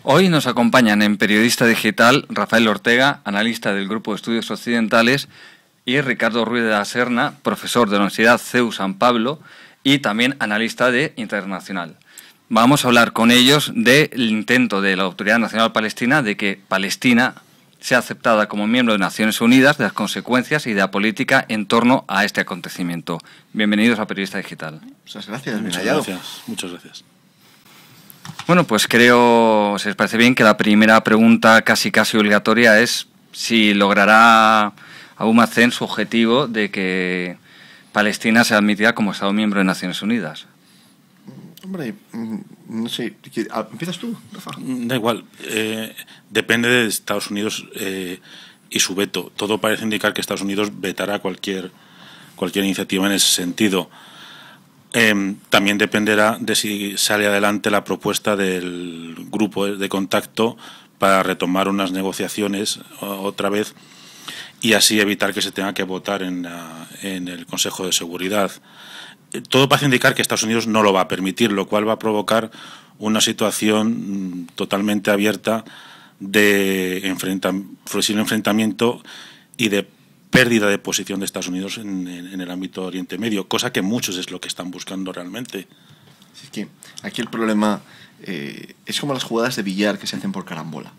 Hoy nos acompañan en Periodista Digital Rafael Ortega, analista del Grupo de Estudios Occidentales, y Ricardo Ruiz de la Serna, profesor de la Universidad CEU San Pablo y también analista de Internacional. Vamos a hablar con ellos del intento de la Autoridad Nacional Palestina de que Palestina sea aceptada como miembro de Naciones Unidas, de las consecuencias y de la política en torno a este acontecimiento. Bienvenidos a Periodista Digital. Muchas gracias. Muchas gracias. Bueno, pues creo, si les parece bien, que la primera pregunta casi obligatoria es si logrará Abu Mazen su objetivo de que Palestina sea admitida como Estado miembro de Naciones Unidas. Hombre, no sé, ¿empiezas tú, Rafa? Da igual, depende de Estados Unidos y su veto. Todo parece indicar que Estados Unidos vetará cualquier iniciativa en ese sentido. También dependerá de si sale adelante la propuesta del grupo de contacto para retomar unas negociaciones otra vez y así evitar que se tenga que votar en el Consejo de Seguridad. Todo parece indicar que Estados Unidos no lo va a permitir, lo cual va a provocar una situación totalmente abierta de posible enfrentamiento y de pérdida de posición de Estados Unidos en el ámbito de Oriente Medio, cosa que muchos es lo que están buscando realmente. Es que aquí el problema es como las jugadas de billar que se hacen por carambola.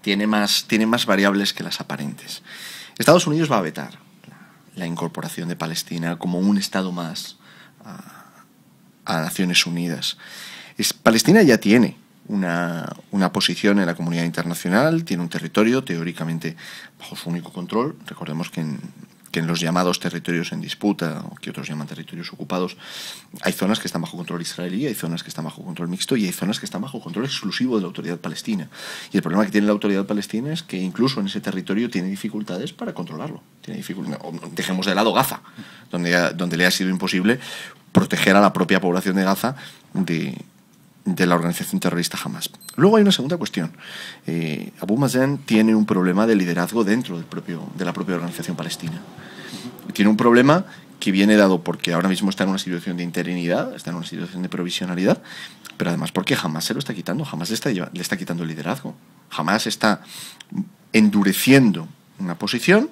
Tiene más variables que las aparentes. Estados Unidos va a vetar la incorporación de Palestina como un Estado más a Naciones Unidas. Palestina ya tiene una posición en la comunidad internacional, tiene un territorio teóricamente bajo su único control. Recordemos que en los llamados territorios en disputa, o que otros llaman territorios ocupados, hay zonas que están bajo control israelí, hay zonas que están bajo control mixto y hay zonas que están bajo control exclusivo de la autoridad palestina. Y el problema que tiene la autoridad palestina es que incluso en ese territorio tiene dificultades para controlarlo. Dejemos de lado Gaza, donde le ha sido imposible proteger a la propia población de Gaza de la organización terrorista Hamas. Luego hay una segunda cuestión. Abu Mazen tiene un problema de liderazgo dentro de la propia organización palestina. Tiene un problema que viene dado porque ahora mismo está en una situación de interinidad, está en una situación de provisionalidad, pero además porque Hamas se lo está quitando, Hamas le está quitando el liderazgo. Hamas está endureciendo una posición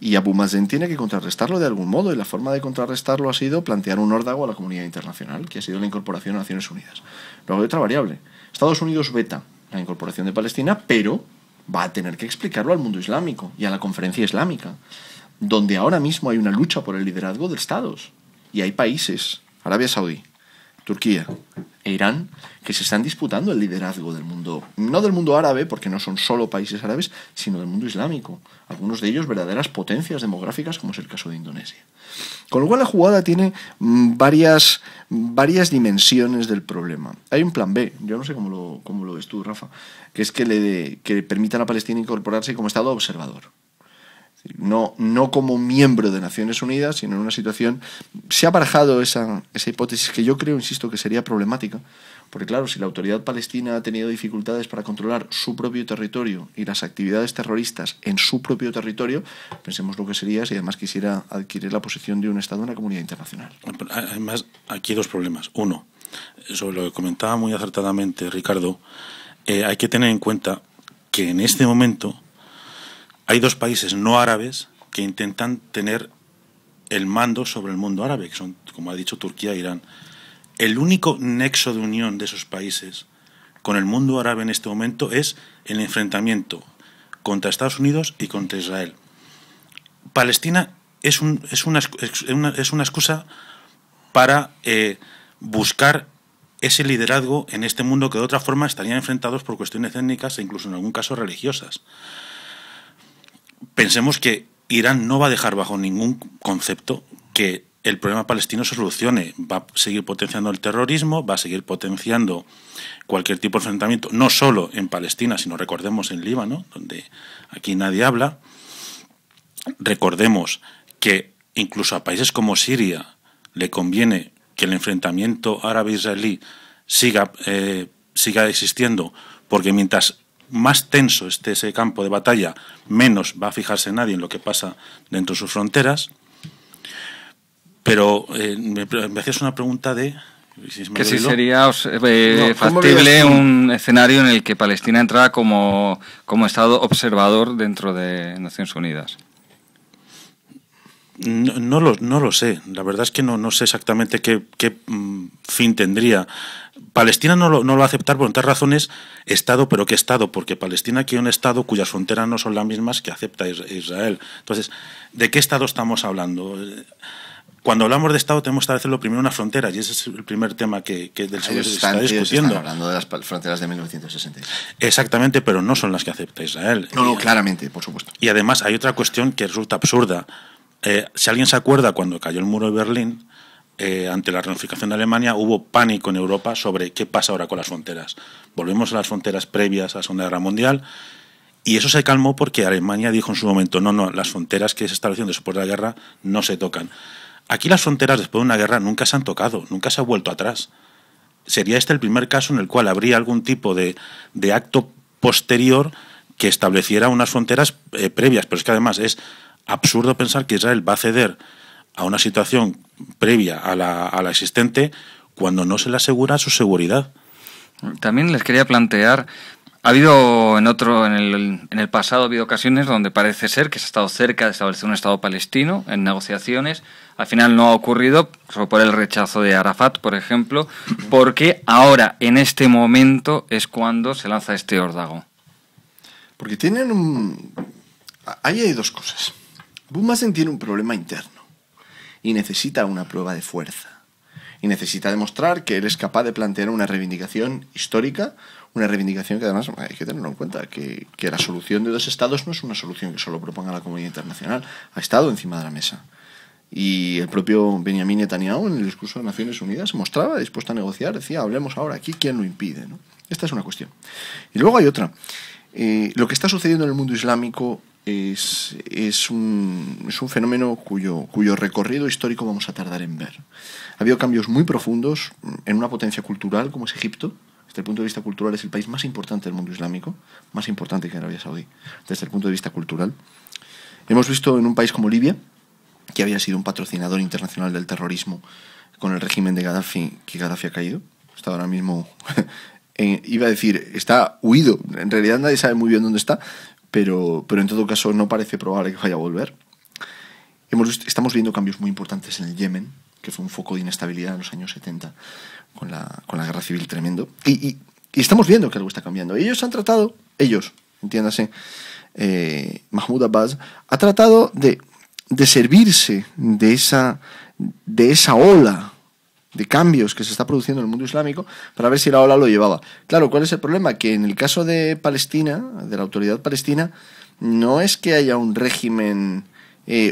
y Abu Mazen tiene que contrarrestarlo de algún modo, y la forma de contrarrestarlo ha sido plantear un órdago a la comunidad internacional, que ha sido la incorporación a Naciones Unidas. Luego hay otra variable. Estados Unidos veta la incorporación de Palestina, pero va a tener que explicarlo al mundo islámico y a la conferencia islámica, donde ahora mismo hay una lucha por el liderazgo de estados. Y hay países, Arabia Saudí, Turquía e Irán, que se están disputando el liderazgo del mundo, no del mundo árabe, porque no son solo países árabes, sino del mundo islámico. Algunos de ellos verdaderas potencias demográficas, como es el caso de Indonesia. Con lo cual la jugada tiene varias dimensiones del problema. Hay un plan B, yo no sé cómo lo ves tú, Rafa, que es que permitan a Palestina incorporarse como Estado observador. No como miembro de Naciones Unidas, sino en una situación... Se ha barajado esa hipótesis que yo creo, insisto, que sería problemática, porque claro, si la autoridad palestina ha tenido dificultades para controlar su propio territorio y las actividades terroristas en su propio territorio, pensemos lo que sería si además quisiera adquirir la posición de un Estado en la comunidad internacional. Además, aquí hay dos problemas. Uno, sobre lo que comentaba muy acertadamente Ricardo, hay que tener en cuenta que en este momento hay dos países no árabes que intentan tener el mando sobre el mundo árabe, que son, como ha dicho, Turquía e Irán. El único nexo de unión de esos países con el mundo árabe en este momento es el enfrentamiento contra Estados Unidos y contra Israel. Palestina es una excusa para buscar ese liderazgo en este mundo que de otra forma estarían enfrentados por cuestiones étnicas e incluso en algún caso religiosas. Pensemos que Irán no va a dejar bajo ningún concepto que el problema palestino se solucione. Va a seguir potenciando el terrorismo, va a seguir potenciando cualquier tipo de enfrentamiento, no solo en Palestina, sino recordemos en Líbano, donde aquí nadie habla. Recordemos que incluso a países como Siria le conviene que el enfrentamiento árabe-israelí siga existiendo, porque mientras más tenso esté ese campo de batalla, menos va a fijarse nadie en lo que pasa dentro de sus fronteras. Pero me hacías una pregunta de... Que sí sería factible un escenario en el que Palestina entrara como Estado observador dentro de Naciones Unidas. No lo sé. La verdad es que no sé exactamente qué fin tendría. Palestina no lo va a aceptar por otras razones. Estado, ¿pero qué Estado? Porque Palestina quiere un Estado cuyas fronteras no son las mismas que acepta Israel. Entonces, ¿de qué Estado estamos hablando? Cuando hablamos de Estado tenemos que establecerlo primero unas fronteras, y ese es el primer tema que del sobre se está discutiendo. Están hablando de las fronteras de 1966. Exactamente, pero no son las que acepta Israel. No, claramente, por supuesto. Y además hay otra cuestión que resulta absurda. Si alguien se acuerda, cuando cayó el muro de Berlín, ante la reunificación de Alemania, hubo pánico en Europa sobre qué pasa ahora con las fronteras. Volvemos a las fronteras previas a la Segunda Guerra Mundial, y eso se calmó porque Alemania dijo en su momento, no, las fronteras que se establecieron después de la guerra no se tocan. Aquí las fronteras después de una guerra nunca se han tocado, nunca se ha vuelto atrás. Sería este el primer caso en el cual habría algún tipo de acto posterior que estableciera unas fronteras previas, pero es que además es absurdo pensar que Israel va a ceder a una situación previa a la existente cuando no se le asegura su seguridad. También les quería plantear, ha habido en el pasado ha habido ocasiones donde parece ser que se ha estado cerca de establecer un Estado palestino en negociaciones. Al final no ha ocurrido, solo por el rechazo de Arafat, por ejemplo, porque ahora, en este momento, es cuando se lanza este órdago. Porque ahí hay dos cosas. Abu Mazen tiene un problema interno y necesita una prueba de fuerza. Y necesita demostrar que él es capaz de plantear una reivindicación histórica, una reivindicación que además hay que tenerlo en cuenta, que la solución de dos estados no es una solución que solo proponga la comunidad internacional, ha estado encima de la mesa. Y el propio Benjamin Netanyahu, en el discurso de Naciones Unidas, se mostraba dispuesto a negociar, decía, hablemos ahora aquí, ¿quién lo impide? ¿No? Esta es una cuestión. Y luego hay otra. Lo que está sucediendo en el mundo islámico es un fenómeno cuyo recorrido histórico vamos a tardar en ver. Ha habido cambios muy profundos en una potencia cultural como es Egipto. Desde el punto de vista cultural es el país más importante del mundo islámico, más importante que Arabia Saudí, desde el punto de vista cultural. Hemos visto en un país como Libia, que había sido un patrocinador internacional del terrorismo con el régimen de Gaddafi, que Gaddafi ha caído. Está ahora mismo, iba a decir, está huido. En realidad nadie sabe muy bien dónde está, pero en todo caso no parece probable que vaya a volver. Estamos viendo cambios muy importantes en el Yemen, que fue un foco de inestabilidad en los años 70 con la guerra civil tremendo. Y estamos viendo que algo está cambiando. Ellos, entiéndase, Mahmoud Abbas, ha tratado de servirse de esa ola de cambios que se está produciendo en el mundo islámico para ver si la ola lo llevaba. Claro, ¿cuál es el problema? Que en el caso de Palestina, de la autoridad palestina, no es que haya un régimen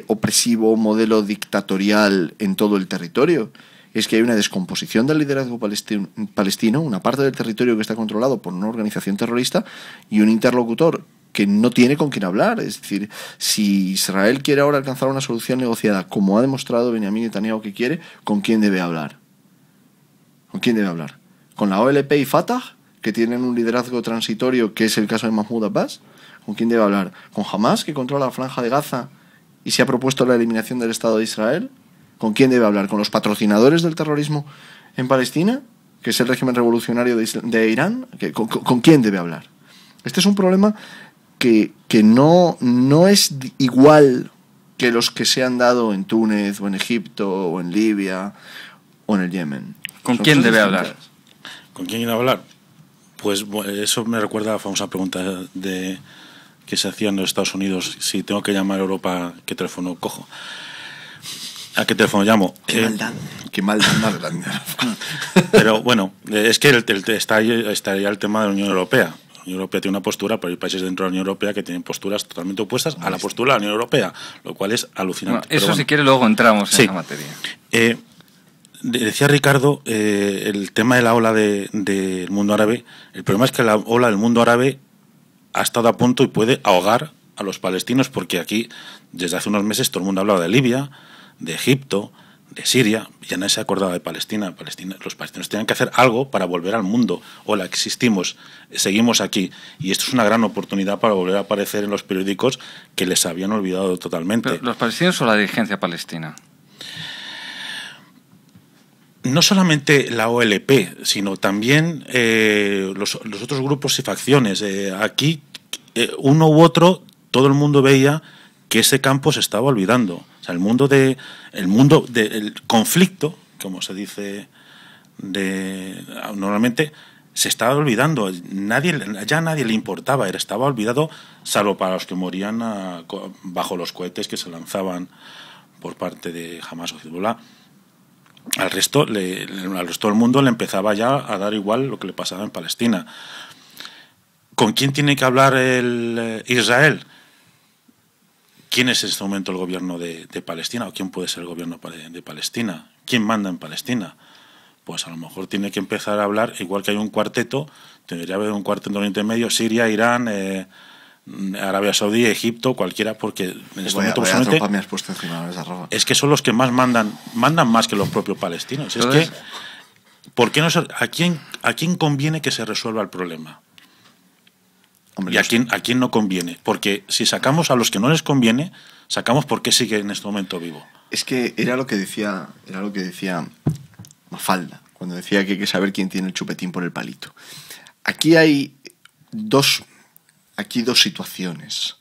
opresivo, modelo dictatorial en todo el territorio. Es que hay una descomposición del liderazgo palestino, una parte del territorio que está controlado por una organización terrorista y un interlocutor que no tiene con quién hablar. Es decir, si Israel quiere ahora alcanzar una solución negociada, como ha demostrado Benjamin Netanyahu que quiere, ¿con quién debe hablar? ¿Con quién debe hablar? ¿Con la OLP y Fatah, que tienen un liderazgo transitorio, que es el caso de Mahmoud Abbas? ¿Con quién debe hablar? ¿Con Hamas, que controla la franja de Gaza y se ha propuesto la eliminación del Estado de Israel? ¿Con quién debe hablar? ¿Con los patrocinadores del terrorismo en Palestina, que es el régimen revolucionario de Irán? ¿Con quién debe hablar? Este es un problema que no es igual que los que se han dado en Túnez o en Egipto o en Libia o en el Yemen. ¿Con quién debe hablar? ¿Con quién debe hablar? Pues eso me recuerda a la famosa pregunta que se hacía en los Estados Unidos: si tengo que llamar a Europa, ¿qué teléfono cojo? ¿A qué teléfono llamo? Qué maldad más grande. Pero bueno, es que está ahí el tema de la Unión Europea. La Unión Europea tiene una postura, pero hay países dentro de la Unión Europea que tienen posturas totalmente opuestas a la postura de la Unión Europea, lo cual es alucinante. Bueno, eso si quiere luego entramos en esa materia. Decía Ricardo, el tema de la ola del mundo árabe. El problema es que la ola del mundo árabe ha estado a punto y puede ahogar a los palestinos, porque aquí, desde hace unos meses, todo el mundo ha hablado de Libia, de Egipto, de Siria, ya nadie se ha acordado de Palestina. Los palestinos tienen que hacer algo para volver al mundo. Hola, existimos, seguimos aquí. Y esto es una gran oportunidad para volver a aparecer en los periódicos que les habían olvidado totalmente. ¿Pero los palestinos o la dirigencia palestina? No solamente la OLP, sino también los otros grupos y facciones. Aquí, uno u otro, todo el mundo veía que ese campo se estaba olvidando. O sea, el mundo del conflicto, como se dice normalmente, se estaba olvidando. Ya nadie le importaba, estaba olvidado, salvo para los que morían bajo los cohetes que se lanzaban por parte de Hamas o Hezbollah. Al resto del mundo le empezaba ya a dar igual lo que le pasaba en Palestina. ¿Con quién tiene que hablar Israel? ¿Quién es en este momento el gobierno de Palestina? ¿O quién puede ser el gobierno de Palestina? ¿Quién manda en Palestina? Pues a lo mejor tiene que empezar a hablar, igual que hay un cuarteto, debería haber un cuarteto en Oriente Medio, Siria, Irán, Arabia Saudí, Egipto, cualquiera, porque en este momento me has puesto encima de esa ropa. Es que son los que más mandan más que los propios palestinos. Entonces, es que, ¿por qué a quién conviene que se resuelva el problema? Hombre, ¿y a quién no conviene? Porque si sacamos a los que no les conviene, sacamos por qué sigue en este momento vivo. Es que era lo que decía Mafalda, cuando decía que hay que saber quién tiene el chupetín por el palito. Aquí hay dos situaciones.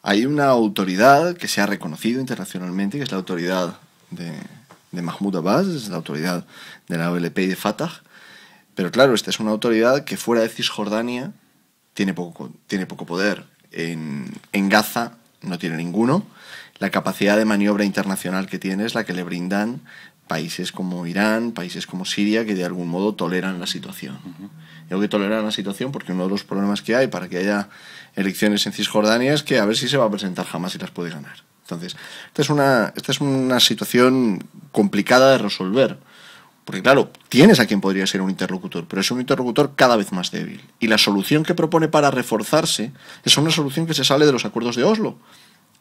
Hay una autoridad que se ha reconocido internacionalmente, que es la autoridad de Mahmoud Abbas, es la autoridad de la OLP y de Fatah, pero claro, esta es una autoridad que fuera de Cisjordania tiene poco poder. En Gaza no tiene ninguno. La capacidad de maniobra internacional que tiene es la que le brindan países como Irán, países como Siria, que de algún modo toleran la situación. Digo que toleran la situación porque uno de los problemas que hay para que haya elecciones en Cisjordania es que a ver si se va a presentar Hamas y las puede ganar. Entonces, esta es una situación complicada de resolver. Porque claro, tienes a quien podría ser un interlocutor, pero es un interlocutor cada vez más débil. Y la solución que propone para reforzarse es una solución que se sale de los acuerdos de Oslo.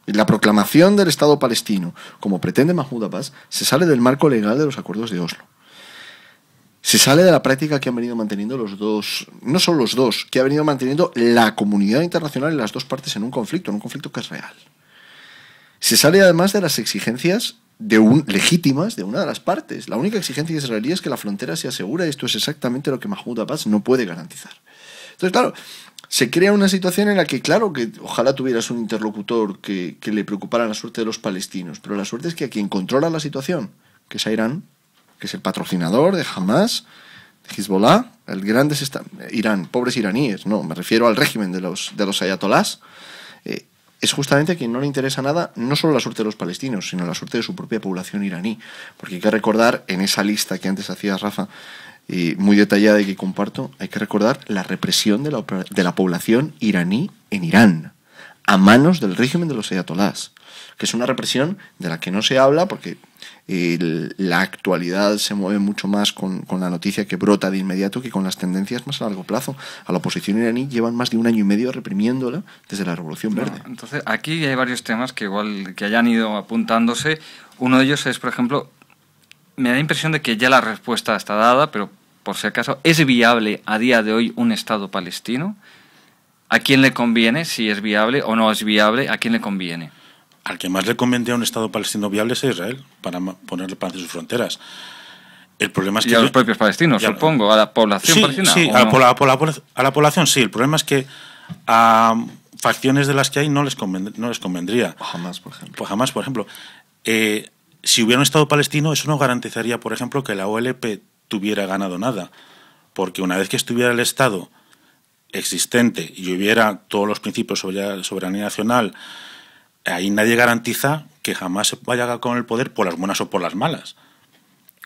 Y la proclamación del Estado palestino, como pretende Mahmoud Abbas, se sale del marco legal de los acuerdos de Oslo. Se sale de la práctica que han venido manteniendo los dos, no solo los dos, que ha venido manteniendo la comunidad internacional y las dos partes en un conflicto que es real. Se sale además de las exigencias legítimas de una de las partes. La única exigencia israelí es que la frontera sea segura, y esto es exactamente lo que Mahmoud Abbas no puede garantizar. Entonces, claro, se crea una situación en la que, claro, que ojalá tuvieras un interlocutor que le preocupara la suerte de los palestinos, pero la suerte es que a quien controla la situación, que es a Irán, que es el patrocinador de Hamas, de Hezbollah, el gran Irán, pobres iraníes, no, me refiero al régimen de los ayatolás, es justamente a quien no le interesa nada, no solo la suerte de los palestinos, sino la suerte de su propia población iraní. Porque hay que recordar, en esa lista que antes hacía Rafa, muy detallada y que comparto, hay que recordar la represión de la población iraní en Irán, a manos del régimen de los ayatolás, que es una represión de la que no se habla porque la actualidad se mueve mucho más con la noticia que brota de inmediato que con las tendencias más a largo plazo. A la oposición iraní llevan más de 1 año y medio reprimiéndola desde la Revolución Verde. Entonces, aquí hay varios temas que igual que hayan ido apuntándose. Uno de ellos es, por ejemplo, me da la impresión de que ya la respuesta está dada, pero por si acaso, ¿es viable a día de hoy un Estado palestino? ¿A quién le conviene? Si es viable o no es viable, ¿a quién le conviene? Al que más le convendría un Estado palestino viable es a Israel, para ponerle paz en sus fronteras. El problema es que... Y a los propios palestinos, supongo, a la población palestina. Sí, a la población sí. El problema es que a facciones de las que hay no les convendría. Hamas, por ejemplo. Pues Hamas, por ejemplo. Si hubiera un Estado palestino, eso no garantizaría, por ejemplo, que la OLP tuviera ganado nada. Porque una vez que estuviera el Estado existente y hubiera todos los principios sobre soberanía nacional, ahí nadie garantiza que jamás se vaya con el poder por las buenas o por las malas.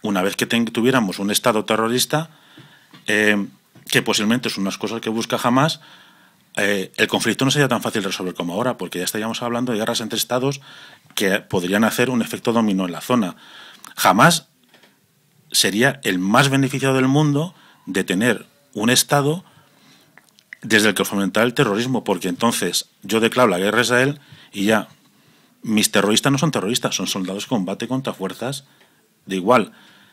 Una vez que tuviéramos un Estado terrorista, que posiblemente son unas cosas que busca Hamas, el conflicto no sería tan fácil de resolver como ahora, porque ya estaríamos hablando de guerras entre Estados que podrían hacer un efecto dominó en la zona. Hamas sería el más beneficiado del mundo de tener un Estado desde el que fomentar el terrorismo, porque entonces yo declaro la guerra a Israel y ya, mis terroristas no son terroristas, son soldados que combaten contra fuerzas de igual.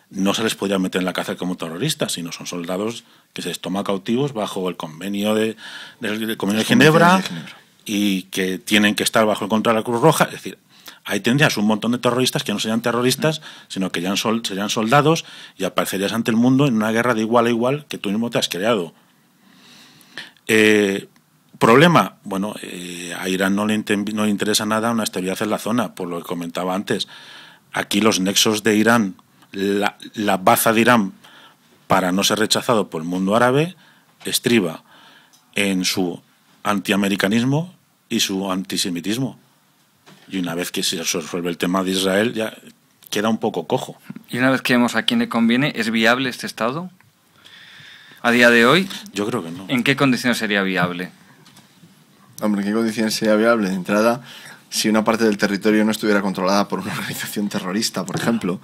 No se les podría meter en la cárcel como terroristas, sino son soldados que se les toma cautivos bajo el convenio del convenio de Ginebra y que tienen que estar bajo el control de la Cruz Roja. Es decir, Ahí tendrías un montón de terroristas que no serían terroristas, sino que serían soldados y aparecerías ante el mundo en una guerra de igual a igual que tú mismo te has creado. Problema, bueno, a Irán no le interesa nada una estabilidad en la zona, por lo que comentaba antes. Aquí los nexos de Irán, la baza de Irán para no ser rechazado por el mundo árabe, estriba en su antiamericanismo y su antisemitismo. Y una vez que se resuelve el tema de Israel, ya queda un poco cojo. Y una vez que vemos a quién le conviene, ¿es viable este Estado? A día de hoy, yo creo que no. ¿En qué condiciones sería viable? Hombre, ¿en qué condiciones sería viable? De entrada, si una parte del territorio no estuviera controlada por una organización terrorista, por ejemplo,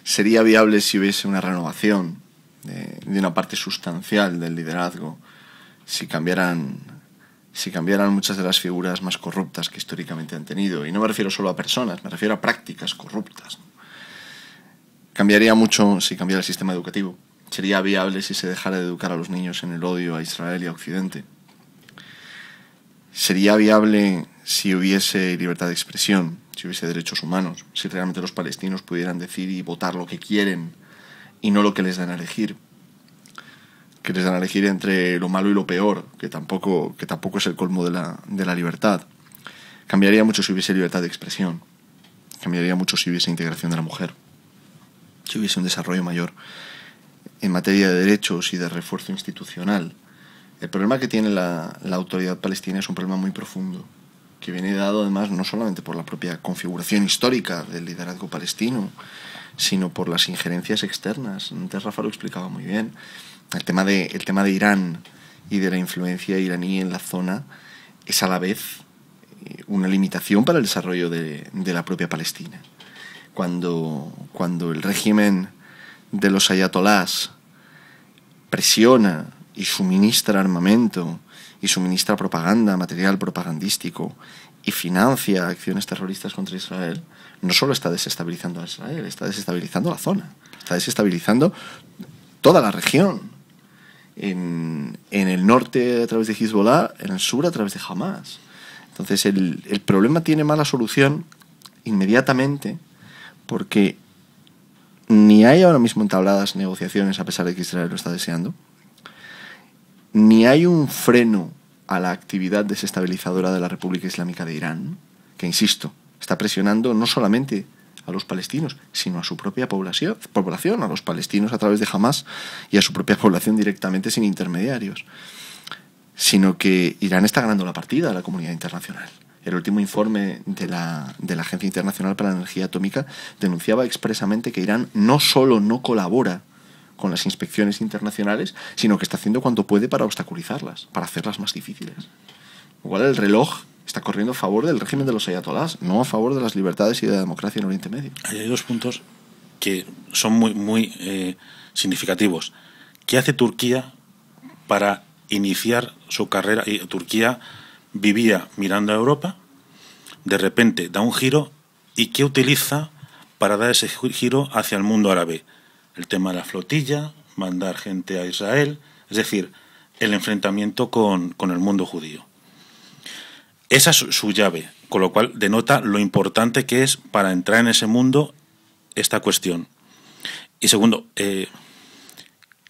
sería viable si hubiese una renovación de una parte sustancial del liderazgo, si cambiaran muchas de las figuras más corruptas que históricamente han tenido. Y no me refiero solo a personas, me refiero a prácticas corruptas. Cambiaría mucho si cambiara el sistema educativo. Sería viable si se dejara de educar a los niños en el odio a Israel y a Occidente. Sería viable si hubiese libertad de expresión, si hubiese derechos humanos, si realmente los palestinos pudieran decir y votar lo que quieren y no lo que les dan a elegir. Que les dan a elegir entre lo malo y lo peor, que tampoco es el colmo de la libertad. Cambiaría mucho si hubiese libertad de expresión. Cambiaría mucho si hubiese integración de la mujer. Si hubiese un desarrollo mayor en materia de derechos y de refuerzo institucional. El problema que tiene la autoridad palestina es un problema muy profundo, que viene dado además no solamente por la propia configuración histórica del liderazgo palestino, sino por las injerencias externas. Antes Rafa lo explicaba muy bien. El tema de Irán y de la influencia iraní en la zona es a la vez una limitación para el desarrollo de la propia Palestina. Cuando el régimen de los ayatolás presiona y suministra armamento y suministra propaganda, material propagandístico y financia acciones terroristas contra Israel, no solo está desestabilizando a Israel, está desestabilizando la zona, está desestabilizando toda la región. En el norte a través de Hezbollah, en el sur a través de Hamas. Entonces el problema tiene mala solución inmediatamente porque ni hay ahora mismo entabladas negociaciones a pesar de que Israel lo está deseando, ni hay un freno a la actividad desestabilizadora de la República Islámica de Irán, que, insisto, está presionando no solamente a los palestinos, sino a su propia población, a los palestinos a través de Hamas y a su propia población directamente sin intermediarios. Sino que Irán está ganando la partida a la comunidad internacional. El último informe de la Agencia Internacional para la Energía Atómica denunciaba expresamente que Irán no solo no colabora con las inspecciones internacionales, sino que está haciendo cuanto puede para obstaculizarlas, para hacerlas más difíciles. Igual el reloj está corriendo a favor del régimen de los ayatolás, no a favor de las libertades y de la democracia en Oriente Medio. Hay dos puntos que son muy significativos. ¿Qué hace Turquía para iniciar su carrera? Turquía vivía mirando a Europa, de repente da un giro, ¿y qué utiliza para dar ese giro hacia el mundo árabe? El tema de la flotilla, mandar gente a Israel, es decir, el enfrentamiento con el mundo judío. Esa es su llave, con lo cual denota lo importante que es para entrar en ese mundo esta cuestión. Y segundo, ¿qué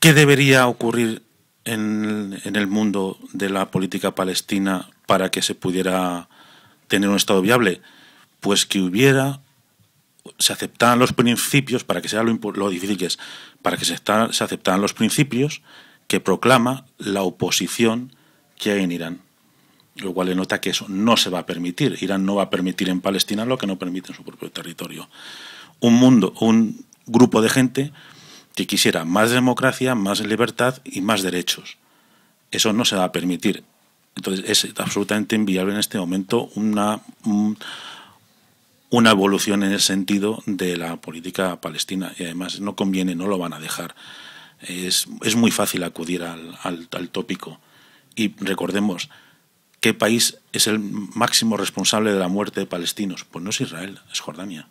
debería ocurrir en el mundo de la política palestina para que se pudiera tener un Estado viable? Pues que se aceptaran los principios, para que sea lo difícil que es, para que se aceptaran los principios que proclama la oposición que hay en Irán. Lo cual denota que eso no se va a permitir. Irán no va a permitir en Palestina lo que no permite en su propio territorio. Un grupo de gente que quisiera más democracia, más libertad y más derechos. Eso no se va a permitir. Entonces es absolutamente inviable en este momento una evolución en el sentido de la política palestina. Y además no conviene, no lo van a dejar. Es muy fácil acudir al tópico. Y recordemos, ¿qué país es el máximo responsable de la muerte de palestinos? Pues no es Israel, es Jordania.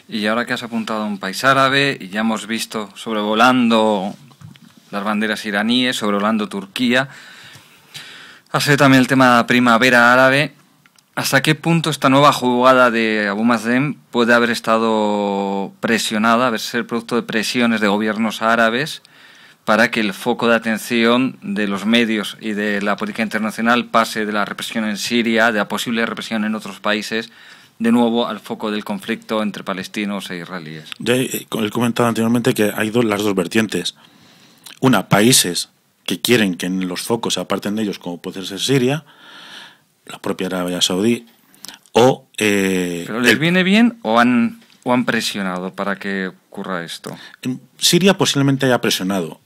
Y ahora que has apuntado a un país árabe, y ya hemos visto sobrevolando las banderas iraníes, sobrevolando Turquía, ha sido también el tema de la primavera árabe. ¿Hasta qué punto esta nueva jugada de Abu Mazen puede haber estado presionada, haber sido producto de presiones de gobiernos árabes para que el foco de atención de los medios y de la política internacional pase de la represión en Siria, de la posible represión en otros países, de nuevo al foco del conflicto entre palestinos e israelíes? Ya he comentado anteriormente que hay las dos vertientes. Una, países que quieren que los focos se aparten de ellos, como puede ser Siria, la propia Arabia Saudí, o... ¿Pero les viene bien o han presionado para que ocurra esto? Siria posiblemente haya presionado.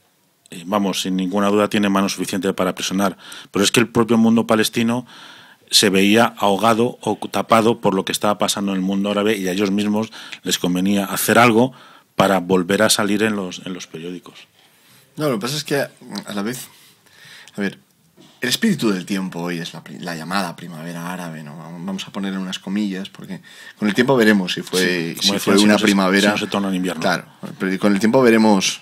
Vamos, sin ninguna duda tiene mano suficiente para presionar. Pero es que el propio mundo palestino se veía ahogado o tapado por lo que estaba pasando en el mundo árabe y a ellos mismos les convenía hacer algo para volver a salir en los periódicos. No, lo que pasa es que a la vez... A ver, el espíritu del tiempo hoy es la llamada primavera árabe, ¿no? Vamos a ponerle unas comillas, porque con el tiempo veremos si fue, sí, una primavera... Si no se torna en invierno. Claro, pero con el tiempo veremos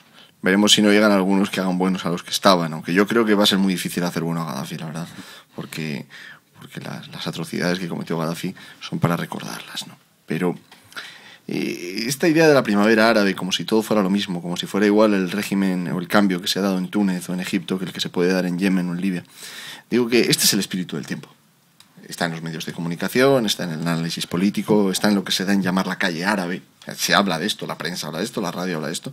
si no llegan algunos que hagan buenos a los que estaban, aunque yo creo que va a ser muy difícil hacer bueno a Gaddafi, la verdad, porque las atrocidades que cometió Gaddafi son para recordarlas, ¿no? Pero esta idea de la primavera árabe, como si todo fuera lo mismo, como si fuera igual el régimen o el cambio que se ha dado en Túnez o en Egipto que el que se puede dar en Yemen o en Libia, digo que este es el espíritu del tiempo. Está en los medios de comunicación, está en el análisis político, está en lo que se da en llamar la calle árabe. Se habla de esto, la prensa habla de esto, la radio habla de esto.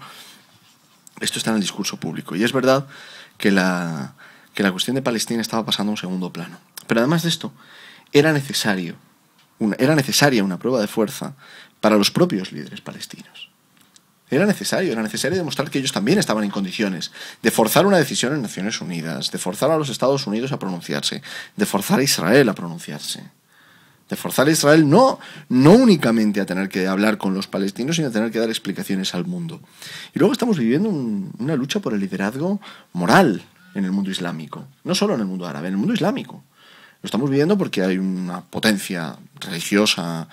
Esto está en el discurso público. Y es verdad que la cuestión de Palestina estaba pasando a un segundo plano. Pero además de esto, era necesaria una prueba de fuerza para los propios líderes palestinos. Era necesario demostrar que ellos también estaban en condiciones de forzar una decisión en Naciones Unidas, de forzar a los Estados Unidos a pronunciarse, de forzar a Israel a pronunciarse, de forzar a Israel no únicamente a tener que hablar con los palestinos, sino a tener que dar explicaciones al mundo. Y luego estamos viviendo una lucha por el liderazgo moral en el mundo islámico, no solo en el mundo árabe, en el mundo islámico. Lo estamos viviendo porque hay una potencia religiosa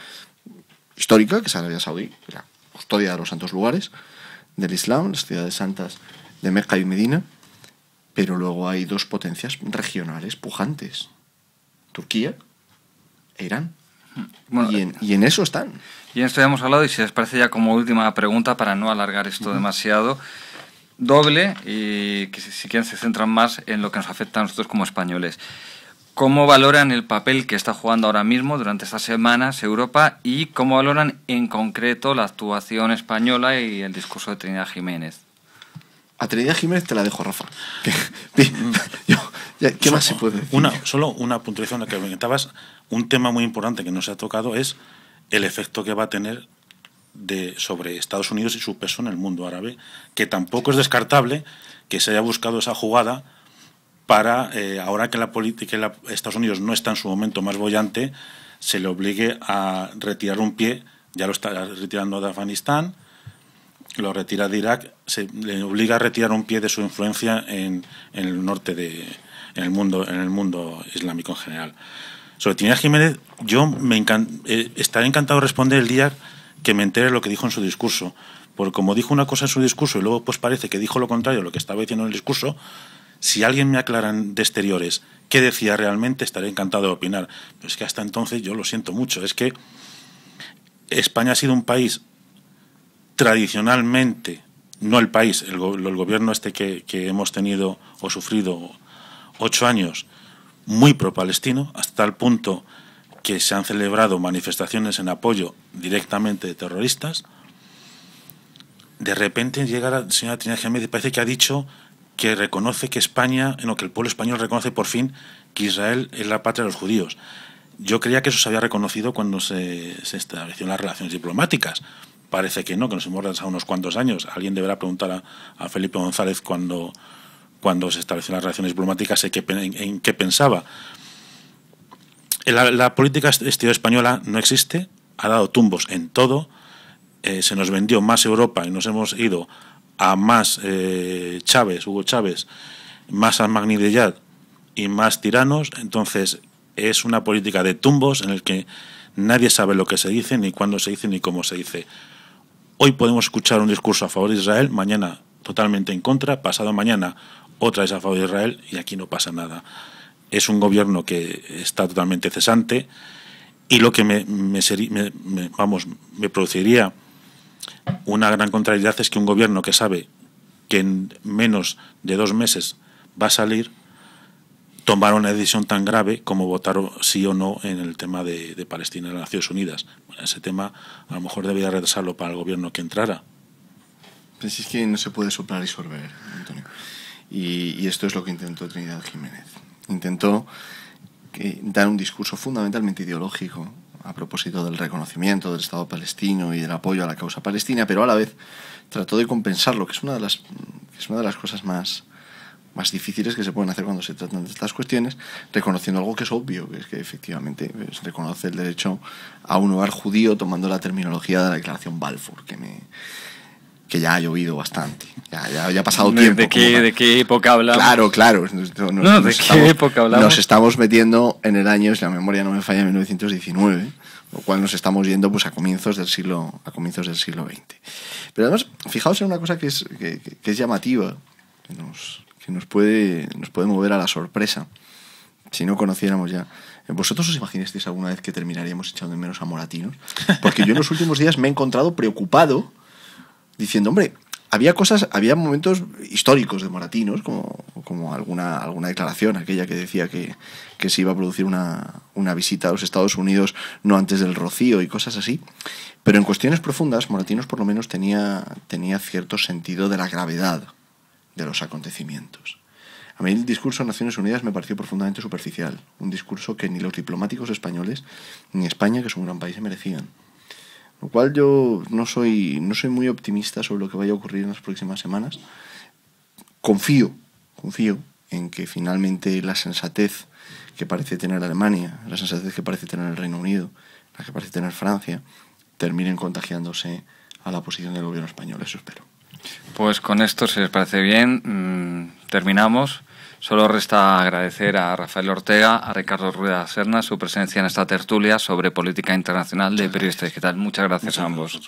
histórica, que es Arabia Saudí, la custodia de los santos lugares del Islam, las ciudades santas de Meca y Medina, pero luego hay dos potencias regionales pujantes, Turquía e Irán. Bueno, y en eso están. Y en esto ya hemos hablado, y si les parece ya como última pregunta, para no alargar esto demasiado, doble, y que si quieren se centran más en lo que nos afecta a nosotros como españoles. ¿Cómo valoran el papel que está jugando ahora mismo durante estas semanas Europa y cómo valoran en concreto la actuación española y el discurso de Trinidad Jiménez? A Trinidad Jiménez te la dejo, Rafa. ¿Qué más se puede decir? Solo una puntuación a la que comentabas. Un tema muy importante que no se ha tocado es el efecto que va a tener sobre Estados Unidos y su peso en el mundo árabe, que tampoco es descartable que se haya buscado esa jugada para, ahora que Estados Unidos no está en su momento más boyante, se le obligue a retirar un pie. Ya lo está retirando de Afganistán, lo retira de Irak, se le obliga a retirar un pie de su influencia en el norte en el mundo islámico en general. Sobre Trinidad Jiménez, yo estaré encantado de responder el día que me entere lo que dijo en su discurso, porque como dijo una cosa en su discurso y luego pues parece que dijo lo contrario a lo que estaba diciendo en el discurso, si alguien me aclara de exteriores qué decía realmente, estaré encantado de opinar. Pero es que hasta entonces yo lo siento mucho. Es que España ha sido un país tradicionalmente, no el país, el gobierno que hemos tenido o sufrido 8 años, muy pro-palestino, hasta el punto que se han celebrado manifestaciones en apoyo directamente de terroristas. De repente llega la señora Trinidad Jiménez y parece que ha dicho que reconoce que que el pueblo español reconoce por fin que Israel es la patria de los judíos. Yo creía que eso se había reconocido cuando se establecieron las relaciones diplomáticas. Parece que no, que nos hemos retrasado unos cuantos años. Alguien deberá preguntar a Felipe González cuando se establecieron las relaciones diplomáticas en qué pensaba. La política exterior española no existe, ha dado tumbos en todo, se nos vendió más Europa y nos hemos ido a más Hugo Chávez, más Ahmadinejad y más tiranos. Entonces es una política de tumbos en el que nadie sabe lo que se dice, ni cuándo se dice, ni cómo se dice. Hoy podemos escuchar un discurso a favor de Israel, mañana totalmente en contra, pasado mañana otra vez a favor de Israel y aquí no pasa nada. Es un gobierno que está totalmente cesante Y lo que me produciría una gran contrariedad es que un gobierno que sabe que en menos de 2 meses va a salir, tomar una decisión tan grave como votar sí o no en el tema de Palestina en las Naciones Unidas. Bueno, ese tema a lo mejor debería retrasarlo para el gobierno que entrara. Pues es que no se puede soplar y sorber, Antonio. Y esto es lo que intentó Trinidad Jiménez. Intentó dar un discurso fundamentalmente ideológico a propósito del reconocimiento del Estado palestino y del apoyo a la causa palestina, pero a la vez trató de compensarlo, que es una de las cosas más difíciles que se pueden hacer cuando se tratan de estas cuestiones, reconociendo algo que es obvio, que es que efectivamente se reconoce el derecho a un hogar judío tomando la terminología de la declaración Balfour, que ya ha llovido bastante, ya ha pasado tiempo. ¿De qué época hablamos? Claro. ¿Qué época hablamos? Nos estamos metiendo en el año, si la memoria no me falla, 1919, lo cual nos estamos yendo pues a comienzos del siglo XX. Pero además, fijaos en una cosa que es llamativa, que nos puede mover a la sorpresa, si no conociéramos ya. ¿Vosotros os imaginasteis alguna vez que terminaríamos echando de menos a moratinos? Porque yo en los últimos días me he encontrado preocupado diciendo, hombre, había momentos históricos de moratinos, como alguna declaración, aquella que decía que se iba a producir una visita a los Estados Unidos no antes del Rocío y cosas así, pero en cuestiones profundas, Moratinos por lo menos tenía cierto sentido de la gravedad de los acontecimientos. A mí el discurso de Naciones Unidas me pareció profundamente superficial, un discurso que ni los diplomáticos españoles ni España, que es un gran país, se merecían. Lo cual yo no soy muy optimista sobre lo que vaya a ocurrir en las próximas semanas. Confío en que finalmente la sensatez que parece tener Alemania, la sensatez que parece tener el Reino Unido, la que parece tener Francia, terminen contagiándose a la posición del gobierno español. Eso espero. Pues con esto, si les parece bien, terminamos. Solo resta agradecer a Rafael Ortega, a Ricardo Rueda Serna su presencia en esta tertulia sobre política internacional de Periodista Digital. Muchas gracias a ambos.